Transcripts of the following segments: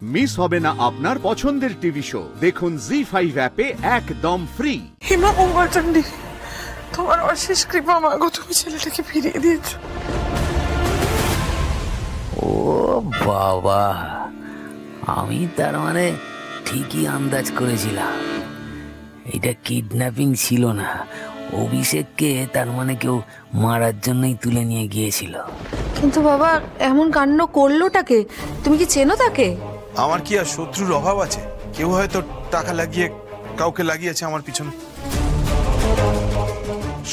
Miss হবে না আপনার পছন্দের টিভি শো। দেখুন জি5 অ্যাপে একদম ফ্রি। হিমা মঙ্গলচন্ডী, তোমার অশেষ কৃপা মাগো, তুমি ছেলেটাকে ফিরিয়ে দিয়েছো। ও বাবা, আমি তার মানে ঠিকই আন্দাজ করেছিলাম এটা কিডন্যাপিং ছিল না, অভিষেককে তার মানে কেউ মারার জন্যই তুলে নিয়ে গিয়েছিল। কিন্তু বাবা, এমন কাণ্ড করলোটাকে? তুমি কি চেনো তাকে? আমার কি আর শত্রুর অভাব আছে? কেউ হয়তো টাকা লাগিয়ে কাউকে লাগিয়েছে আমার পিছনে।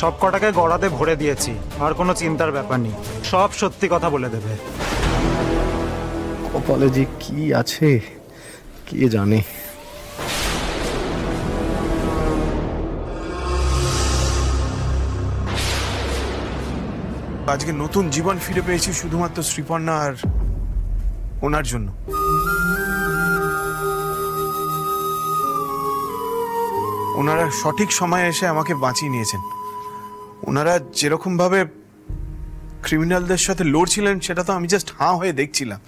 সব কটাকে গড়াতে ভরে দিয়েছি, আর কোনো চিন্তার ব্যাপার নেই, সব সত্যি কথা বলে দেবে। কপালে যে কি আছে কে জানে। আজকে নতুন জীবন ফিরে পেয়েছি শুধুমাত্র শ্রীপর্ণা আর ওনার জন্য। ওনারা সঠিক সময়ে এসে আমাকে বাঁচিয়ে নিয়েছেন। ওনারা যেরকম ভাবে ক্রিমিনালদের সাথে লড়ছিলেন সেটা তো আমি জাস্ট হাঁ হয়ে দেখছিলাম।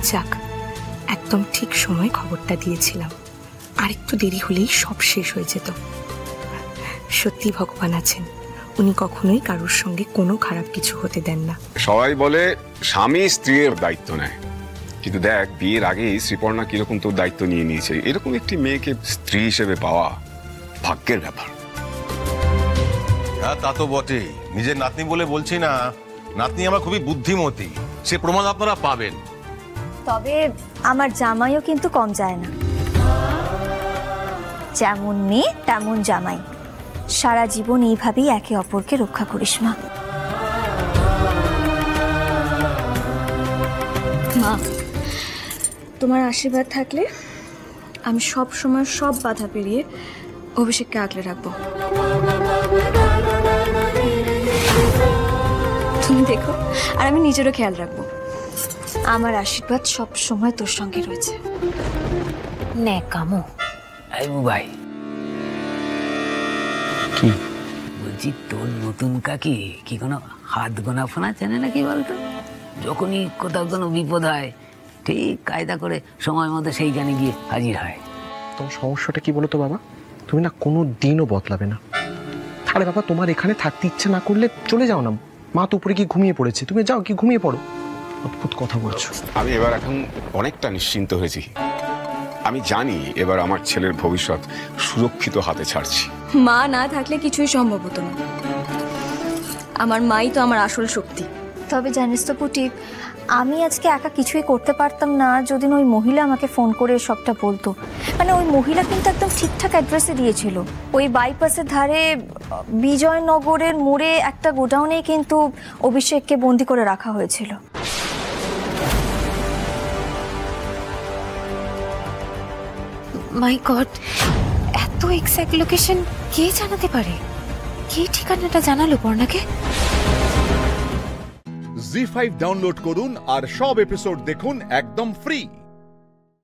যাক, একদম ঠিক সময় খবরটা দিয়েছিলাম, আর একটু দেরি হলেই সব শেষ হয়ে যেত। সত্যি ভগবান আছেন, উনি কখনোই কারোর সঙ্গে কোনো খারাপ কিছু হতে দেন না। সবাই বলে স্বামী স্ত্রীর দায়িত্ব নেয়, কিন্তু দেখ বিয়ের আগেই শ্রীপর্ণা কিরকম তোর দায়িত্ব নিয়ে নিয়েছে। এরকম একটি মেয়েকে স্ত্রী হিসেবে পাওয়া ভাগ্যের ব্যাপার। হ্যাঁ, তা তো বটেই। নিজের নাতনি বলে বলছি না, নাতনি আমার খুবই বুদ্ধিমতী, সে প্রমাণ আপনারা পাবেন। তবে আমার জামাইও কিন্তু কম যায় না। যেমন মেয়ে তেমন জামাই, সারা জীবন এইভাবেই একে অপরকে রক্ষা করিস মা। মা, তোমার আশীর্বাদ থাকলে আমি সব সময় সব বাধা পেরিয়ে অভিষেককে আগলে রাখবো। তুমি দেখো, আর আমি নিজেরও খেয়াল রাখবো। আমার আশীর্বাদ সব সময় তোর সঙ্গে রয়েছে। নে কামো। আইবু ভাই, কি বলছি, তোর নতুন কাকি কি কোনো হাত গোনা ফোনা চেনে নাকি বলতো? যখনই কোথাও কোনো বিপদ হয় ঠিক কায়দা করে সময় মতো সেইখানে গিয়ে হাজির হয়। তোমার সমস্যাটা কি বলো তো বাবা? তুমি না কোনো দিনও বদলাবে না। আরে বাবা, তোমার এখানে থাকতে ইচ্ছে না করলে চলে যাও না। মা তো উপরে কি ঘুমিয়ে পড়েছে, তুমি যাও, কি ঘুমিয়ে পড়ো। অদ্ভুত কথা বলছো। আমি এবার এখন অনেকটা নিশ্চিন্ত হয়েছি। আমি জানি এবার আমার ছেলের ভবিষ্যৎ সুরক্ষিত হাতে ছাড়ছি। মা না থাকলে কিছুই সম্ভব হতো না। আমার মাই তো আমার আসল শক্তি। তবে জানিস তো পুটি, আমি আজকে একা কিছুই করতে পারতাম না যদি ওই মহিলা আমাকে ফোন করে সবটা বলতো। মানে ওই মহিলা কিন্তু একদম ঠিকঠাক অ্যাড্রেসে দিয়েছিল। ওই বাইপাসের ধারে বিজয়নগরের মোড়ে একটা গোডাউনে কিন্তু অভিষেককে বন্দি করে রাখা হয়েছিল। মাই গড, এত এক্সাক্ট লোকেশন কে জানাতে পারে? কে ঠিকানাটা জানালো পর্ণাকে? জি5 ডাউনলোড করুন আর সব এপিসোড দেখুন একদম ফ্রি।